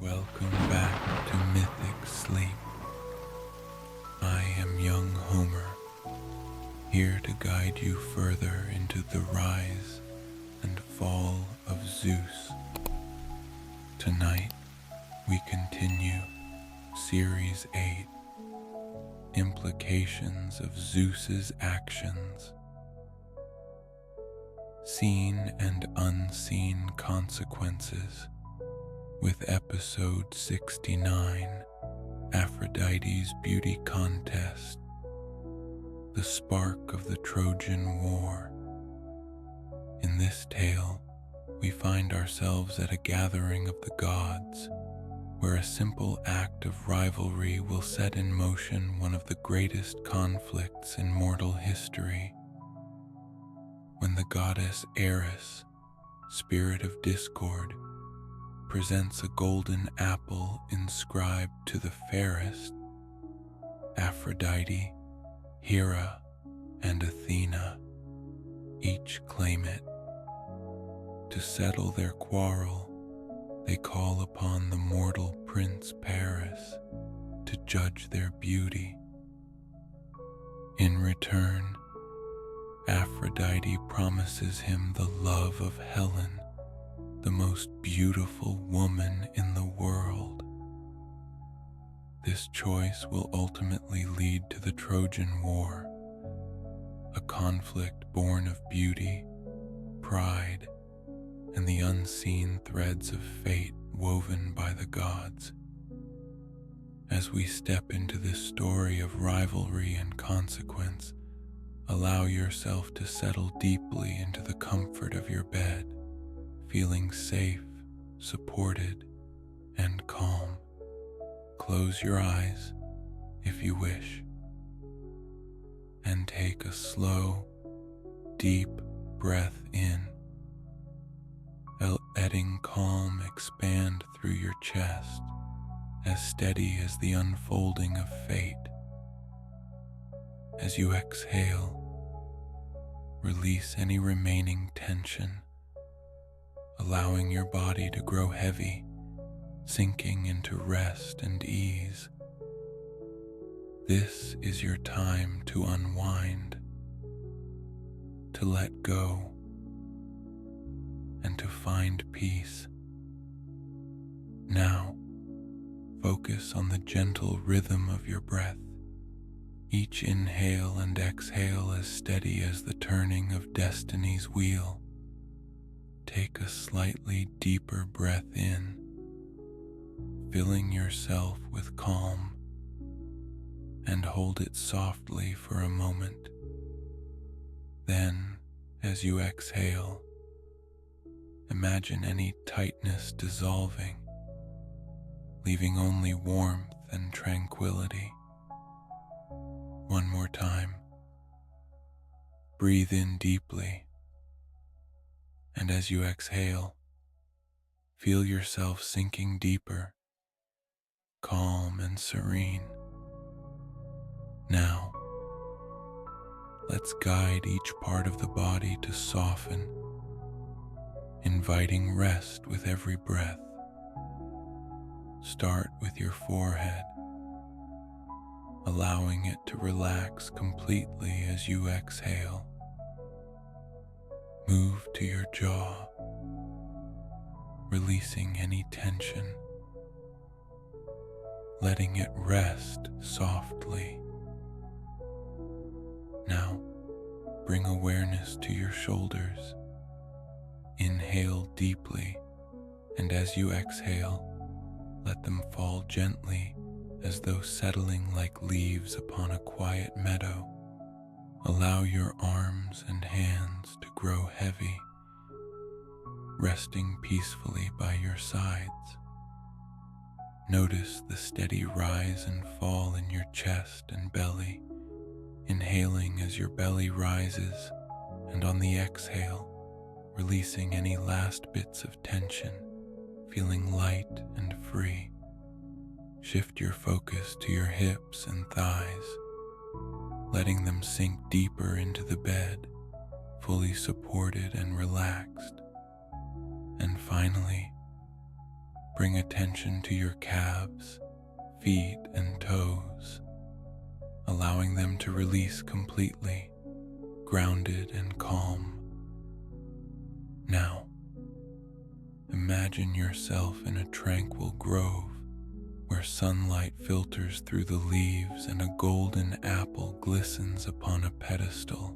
Welcome back to Mythic Sleep. I am young Homer, here to guide you further into the rise and fall of Zeus. Tonight, we continue Series 8, Implications of Zeus's Actions. Seen and unseen consequences, with episode 69, Aphrodite's Beauty Contest, the spark of the Trojan War. In this tale, we find ourselves at a gathering of the gods, where a simple act of rivalry will set in motion one of the greatest conflicts in mortal history. When the goddess Eris, spirit of discord, presents a golden apple inscribed to the fairest, Aphrodite, Hera, and Athena each claim it. To settle their quarrel, they call upon the mortal prince Paris to judge their beauty. In return, Aphrodite promises him the love of Helen, the most beautiful woman in the world. This choice will ultimately lead to the Trojan War, a conflict born of beauty, pride, and the unseen threads of fate woven by the gods. As we step into this story of rivalry and consequence, allow yourself to settle deeply into the comfort of your bed, feeling safe, supported, and calm. Close your eyes if you wish, and take a slow, deep breath in, letting calm expand through your chest, as steady as the unfolding of fate. As you exhale, release any remaining tension, allowing your body to grow heavy, sinking into rest and ease. This is your time to unwind, to let go, and to find peace. Now, focus on the gentle rhythm of your breath, each inhale and exhale as steady as the turning of destiny's wheel. Take a slightly deeper breath in, filling yourself with calm, and hold it softly for a moment. Then, as you exhale, imagine any tightness dissolving, leaving only warmth and tranquility. One more time. Breathe in deeply, and as you exhale, feel yourself sinking deeper, calm and serene. Now, let's guide each part of the body to soften, inviting rest with every breath. Start with your forehead, allowing it to relax completely as you exhale. Move to your jaw, releasing any tension, letting it rest softly. Now, bring awareness to your shoulders. Inhale deeply, and as you exhale, let them fall gently as though settling like leaves upon a quiet meadow. Allow your arms and hands to grow heavy, resting peacefully by your sides. Notice the steady rise and fall in your chest and belly, inhaling as your belly rises, and on the exhale, releasing any last bits of tension, feeling light and free. Shift your focus to your hips and thighs, letting them sink deeper into the bed, fully supported and relaxed. And finally, Bring attention to your calves, feet, and toes, allowing them to release completely, grounded and calm. Now, imagine yourself in a tranquil grove where sunlight filters through the leaves and a golden apple glistens upon a pedestal.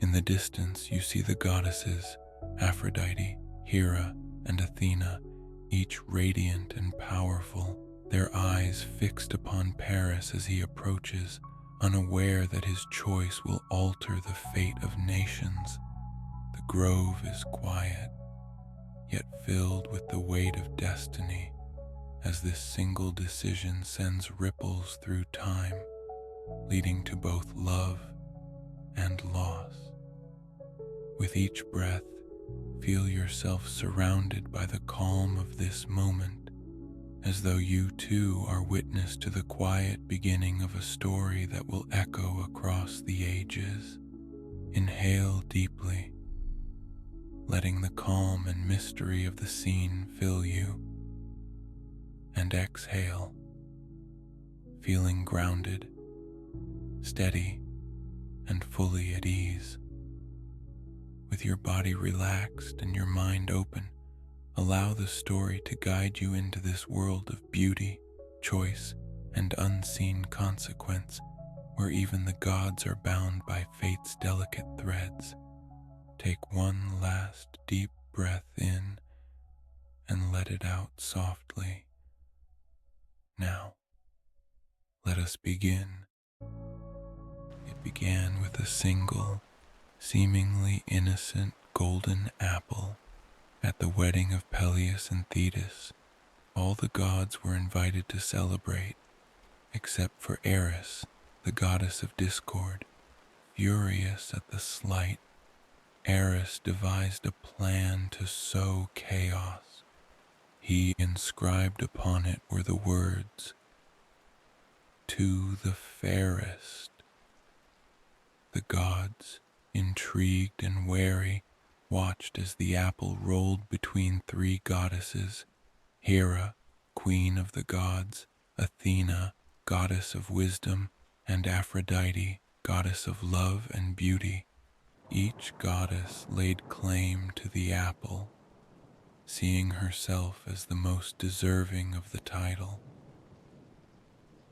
In the distance, you see the goddesses Aphrodite, Hera, and Athena, each radiant and powerful, their eyes fixed upon Paris as he approaches, unaware that his choice will alter the fate of nations. The grove is quiet, yet filled with the weight of destiny, as this single decision sends ripples through time, leading to both love and loss. With each breath, feel yourself surrounded by the calm of this moment, as though you too are witness to the quiet beginning of a story that will echo across the ages. Inhale deeply, letting the calm and mystery of the scene fill you, and exhale, feeling grounded, steady, and fully at ease. With your body relaxed and your mind open, allow the story to guide you into this world of beauty, choice, and unseen consequence, where even the gods are bound by fate's delicate threads. Take one last deep breath in and let it out softly. Now, let us begin. It began with a single, seemingly innocent golden apple. At the wedding of Peleus and Thetis, all the gods were invited to celebrate, except for Eris, the goddess of discord. Furious at the slight, Eris devised a plan to sow chaos. He inscribed upon it were the words, "To the fairest." The gods, intrigued and wary, watched as the apple rolled between three goddesses, Hera, queen of the gods, Athena, goddess of wisdom, and Aphrodite, goddess of love and beauty. Each goddess laid claim to the apple, seeing herself as the most deserving of the title.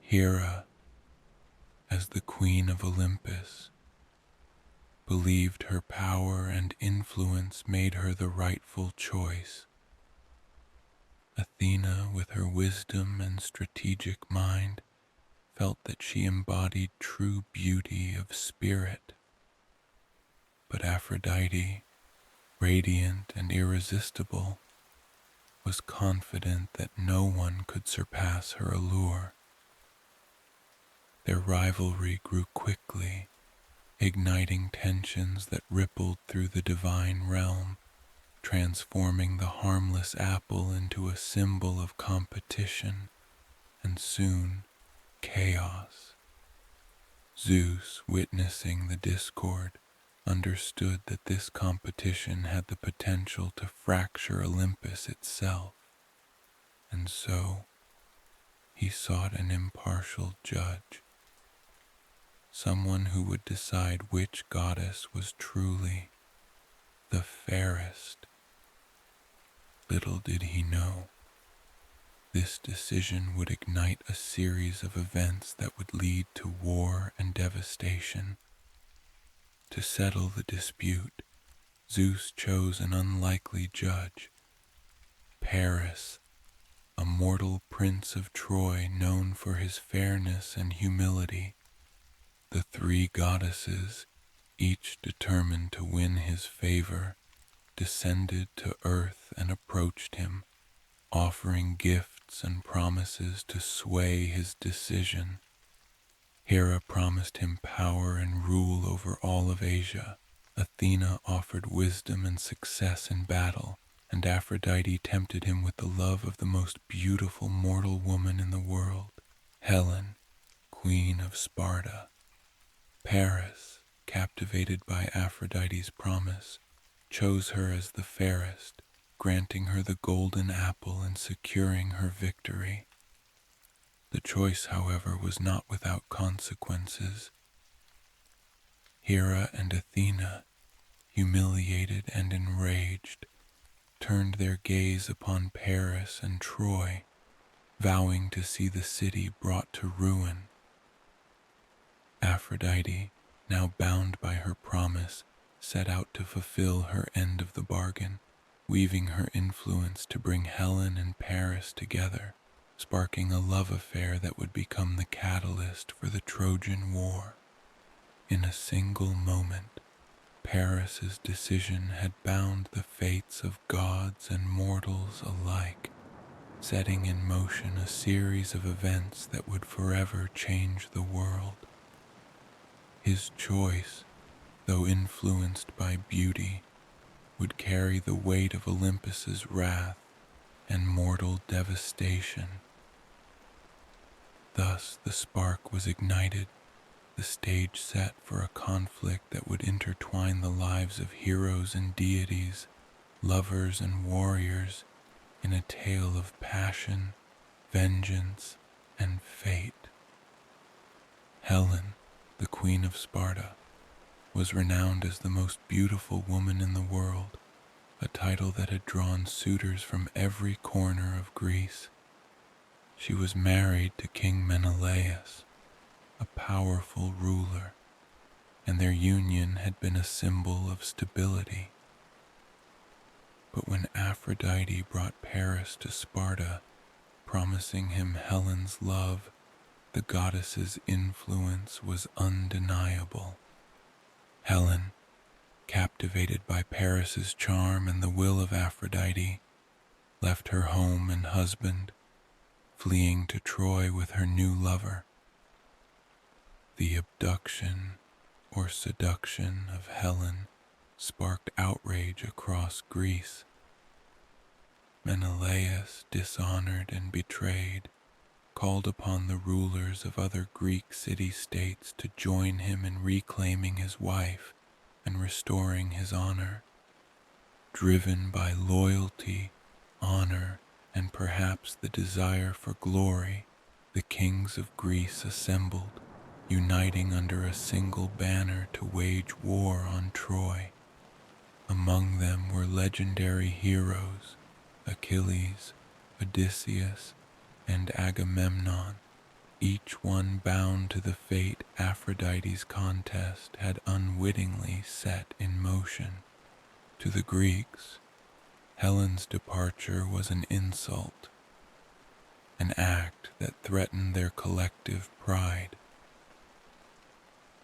Hera, as the queen of Olympus, believed her power and influence made her the rightful choice. Athena, with her wisdom and strategic mind, felt that she embodied true beauty of spirit. But Aphrodite, radiant and irresistible, was confident that no one could surpass her allure. Their rivalry grew quickly, igniting tensions that rippled through the divine realm, transforming the harmless apple into a symbol of competition and soon chaos. Zeus, witnessing the discord, understood that this competition had the potential to fracture Olympus itself, and so he sought an impartial judge, someone who would decide which goddess was truly the fairest. Little did he know, this decision would ignite a series of events that would lead to war and devastation. To settle the dispute, Zeus chose an unlikely judge, Paris, a mortal prince of Troy known for his fairness and humility. The three goddesses, each determined to win his favor, descended to earth and approached him, offering gifts and promises to sway his decision. Hera promised him power and rule over all of Asia. Athena offered wisdom and success in battle, and Aphrodite tempted him with the love of the most beautiful mortal woman in the world, Helen, queen of Sparta. Paris, captivated by Aphrodite's promise, chose her as the fairest, granting her the golden apple and securing her victory. The choice, however, was not without consequences. Hera and Athena, humiliated and enraged, turned their gaze upon Paris and Troy, vowing to see the city brought to ruin. Aphrodite, now bound by her promise, set out to fulfill her end of the bargain, weaving her influence to bring Helen and Paris together, sparking a love affair that would become the catalyst for the Trojan War. In a single moment, Paris's decision had bound the fates of gods and mortals alike, setting in motion a series of events that would forever change the world. His choice, though influenced by beauty, would carry the weight of Olympus's wrath and mortal devastation. Thus the spark was ignited, the stage set for a conflict that would intertwine the lives of heroes and deities, lovers and warriors, in a tale of passion, vengeance, and fate. Helen, the Queen of Sparta, was renowned as the most beautiful woman in the world, a title that had drawn suitors from every corner of Greece. She was married to King Menelaus, a powerful ruler, and their union had been a symbol of stability. But when Aphrodite brought Paris to Sparta, promising him Helen's love, the goddess's influence was undeniable. Helen, captivated by Paris's charm and the will of Aphrodite, left her home and husband, fleeing to Troy with her new lover. The abduction or seduction of Helen sparked outrage across Greece. Menelaus, dishonored and betrayed, called upon the rulers of other Greek city-states to join him in reclaiming his wife and restoring his honor. Driven by loyalty, honor, and perhaps the desire for glory, the kings of Greece assembled, uniting under a single banner to wage war on Troy. Among them were legendary heroes, Achilles, Odysseus, and Agamemnon, each one bound to the fate Aphrodite's contest had unwittingly set in motion. To the Greeks, Helen's departure was an insult, an act that threatened their collective pride.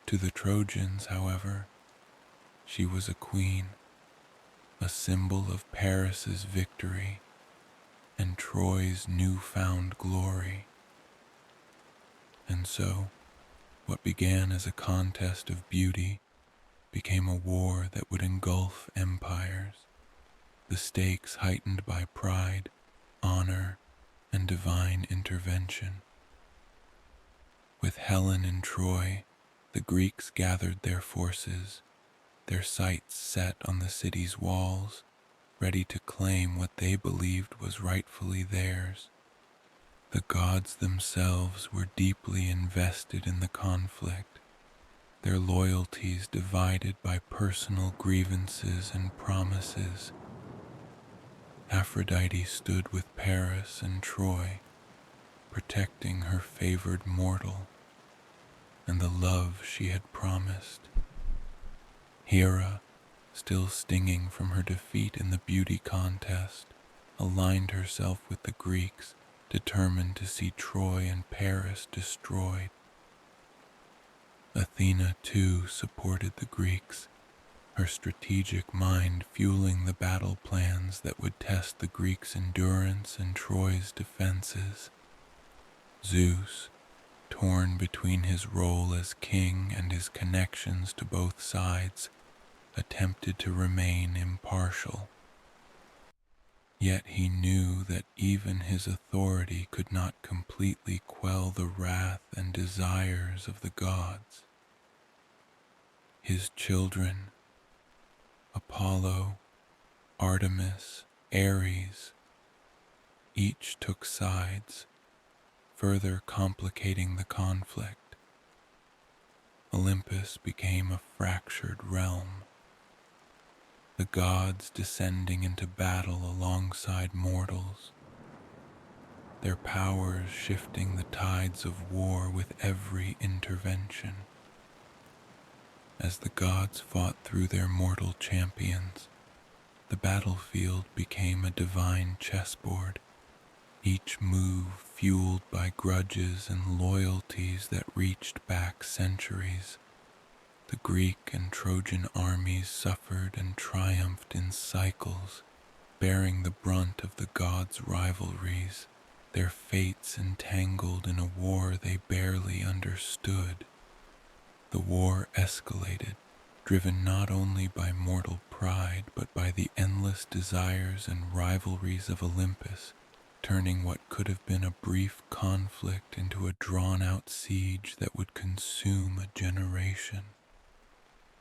To the Trojans, however, she was a queen, a symbol of Paris's victory and Troy's newfound glory. And so, what began as a contest of beauty became a war that would engulf empires, the stakes heightened by pride, honor, and divine intervention. With Helen in Troy, the Greeks gathered their forces, their sights set on the city's walls, ready to claim what they believed was rightfully theirs. The gods themselves were deeply invested in the conflict, their loyalties divided by personal grievances and promises. Aphrodite stood with Paris and Troy, protecting her favored mortal and the love she had promised. Hera, still stinging from her defeat in the beauty contest, aligned herself with the Greeks, determined to see Troy and Paris destroyed. Athena, too, supported the Greeks, her strategic mind fueling the battle plans that would test the Greeks' endurance and Troy's defenses. Zeus, torn between his role as king and his connections to both sides, attempted to remain impartial. Yet he knew that even his authority could not completely quell the wrath and desires of the gods. His children, Apollo, Artemis, Ares. Each took sides, further complicating the conflict. Olympus became a fractured realm, the gods descending into battle alongside mortals, their powers shifting the tides of war with every intervention. As the gods fought through their mortal champions, the battlefield became a divine chessboard, each move fueled by grudges and loyalties that reached back centuries. The Greek and Trojan armies suffered and triumphed in cycles, bearing the brunt of the gods' rivalries, their fates entangled in a war they barely understood. The war escalated, driven not only by mortal pride but by the endless desires and rivalries of Olympus, turning what could have been a brief conflict into a drawn-out siege that would consume a generation.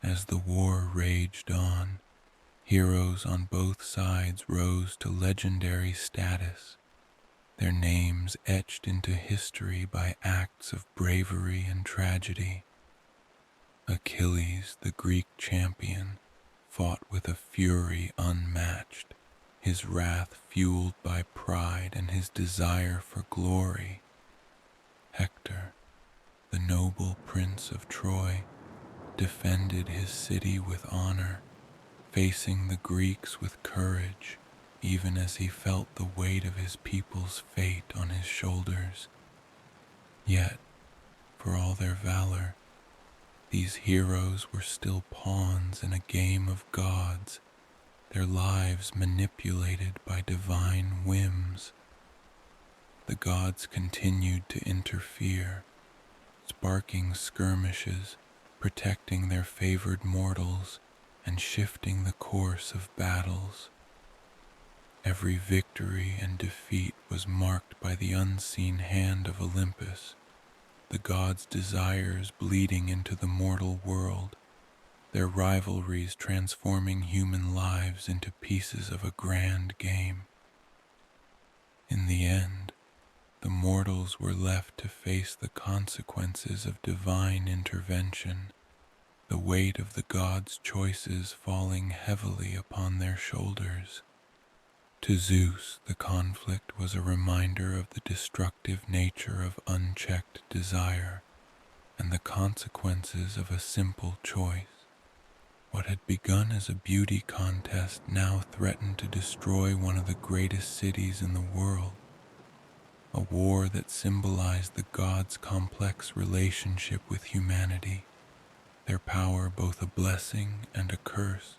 As the war raged on, heroes on both sides rose to legendary status, their names etched into history by acts of bravery and tragedy. Achilles, the Greek champion, fought with a fury unmatched, his wrath fueled by pride and his desire for glory. Hector, the noble prince of Troy, defended his city with honor, facing the Greeks with courage, even as he felt the weight of his people's fate on his shoulders. Yet, for all their valor, these heroes were still pawns in a game of gods, their lives manipulated by divine whims. The gods continued to interfere, sparking skirmishes, protecting their favored mortals, and shifting the course of battles. Every victory and defeat was marked by the unseen hand of Olympus, the gods' desires bleeding into the mortal world, their rivalries transforming human lives into pieces of a grand game. In the end, the mortals were left to face the consequences of divine intervention, the weight of the gods' choices falling heavily upon their shoulders. To Zeus, the conflict was a reminder of the destructive nature of unchecked desire and the consequences of a simple choice. What had begun as a beauty contest now threatened to destroy one of the greatest cities in the world, a war that symbolized the gods' complex relationship with humanity, their power both a blessing and a curse.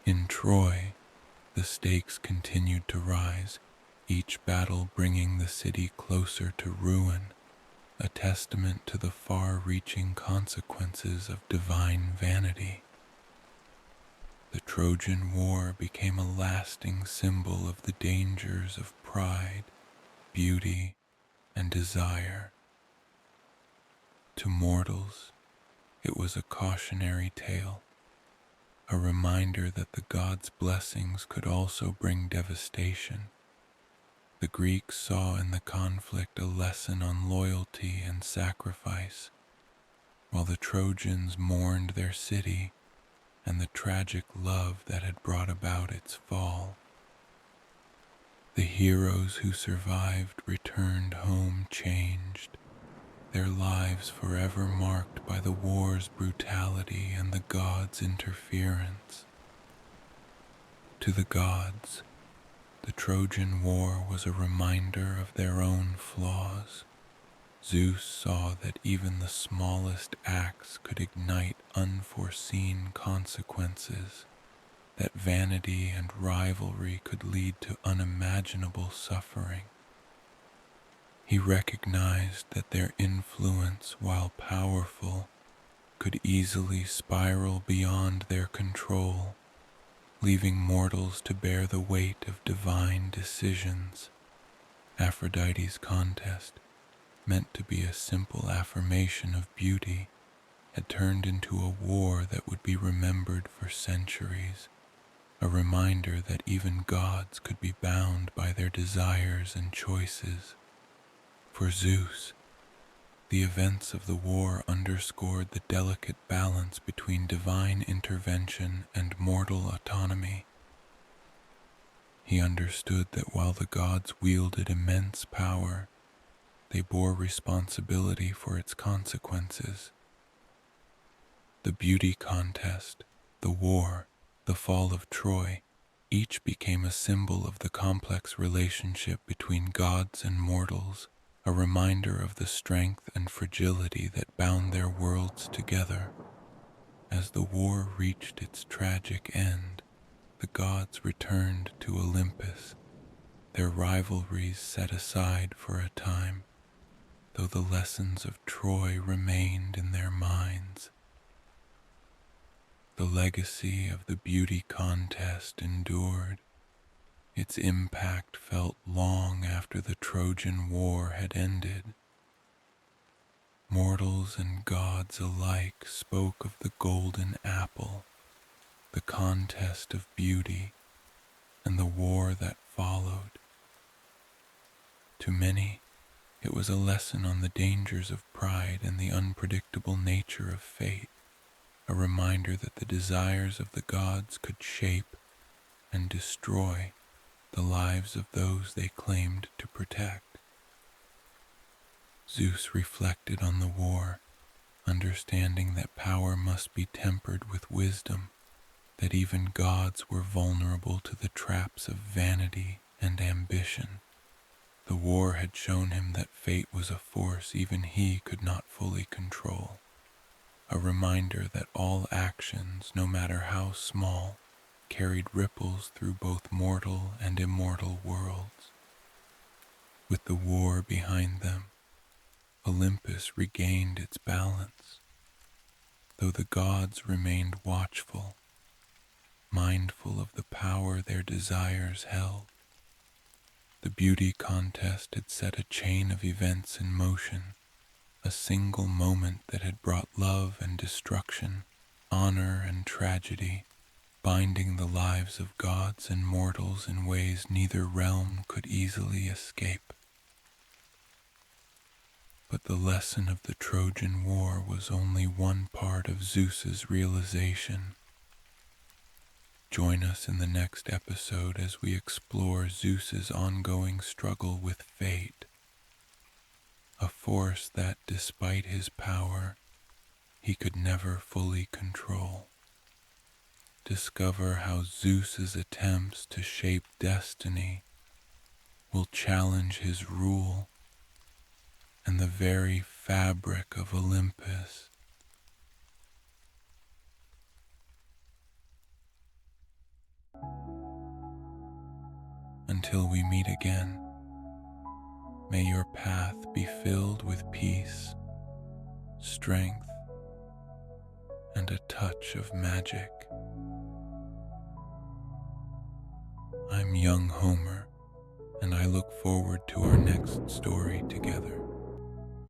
In Troy, the stakes continued to rise, each battle bringing the city closer to ruin, a testament to the far-reaching consequences of divine vanity. The Trojan War became a lasting symbol of the dangers of pride, beauty, and desire. To mortals, it was a cautionary tale, a reminder that the gods' blessings could also bring devastation. The Greeks saw in the conflict a lesson on loyalty and sacrifice, while the Trojans mourned their city and the tragic love that had brought about its fall. The heroes who survived returned home changed, their lives forever marked by the war's brutality and the gods' interference. To the gods, the Trojan War was a reminder of their own flaws. Zeus saw that even the smallest acts could ignite unforeseen consequences, that vanity and rivalry could lead to unimaginable suffering. He recognized that their influence, while powerful, could easily spiral beyond their control, leaving mortals to bear the weight of divine decisions. Aphrodite's contest, meant to be a simple affirmation of beauty, had turned into a war that would be remembered for centuries, a reminder that even gods could be bound by their desires and choices. For Zeus, the events of the war underscored the delicate balance between divine intervention and mortal autonomy. He understood that while the gods wielded immense power, they bore responsibility for its consequences. The beauty contest, the war, the fall of Troy, each became a symbol of the complex relationship between gods and mortals, a reminder of the strength and fragility that bound their worlds together. As the war reached its tragic end, the gods returned to Olympus, their rivalries set aside for a time, though the lessons of Troy remained in their minds. The legacy of the beauty contest endured, its impact felt long after the Trojan War had ended. Mortals and gods alike spoke of the golden apple, the contest of beauty, and the war that followed. To many, it was a lesson on the dangers of pride and the unpredictable nature of fate, a reminder that the desires of the gods could shape and destroy the lives of those they claimed to protect. Zeus reflected on the war, understanding that power must be tempered with wisdom, that even gods were vulnerable to the traps of vanity and ambition. The war had shown him that fate was a force even he could not fully control, a reminder that all actions, no matter how small, carried ripples through both mortal and immortal worlds. With the war behind them, Olympus regained its balance, though the gods remained watchful, mindful of the power their desires held. The beauty contest had set a chain of events in motion, a single moment that had brought love and destruction, honor and tragedy, binding the lives of gods and mortals in ways neither realm could easily escape. But the lesson of the Trojan War was only one part of Zeus's realization. Join us in the next episode as we explore Zeus's ongoing struggle with fate, a force that, despite his power, he could never fully control. Discover how Zeus's attempts to shape destiny will challenge his rule and the very fabric of Olympus. Until we meet again, may your path be filled with peace, strength, and a touch of magic. I'm young Homer, and I look forward to our next story together.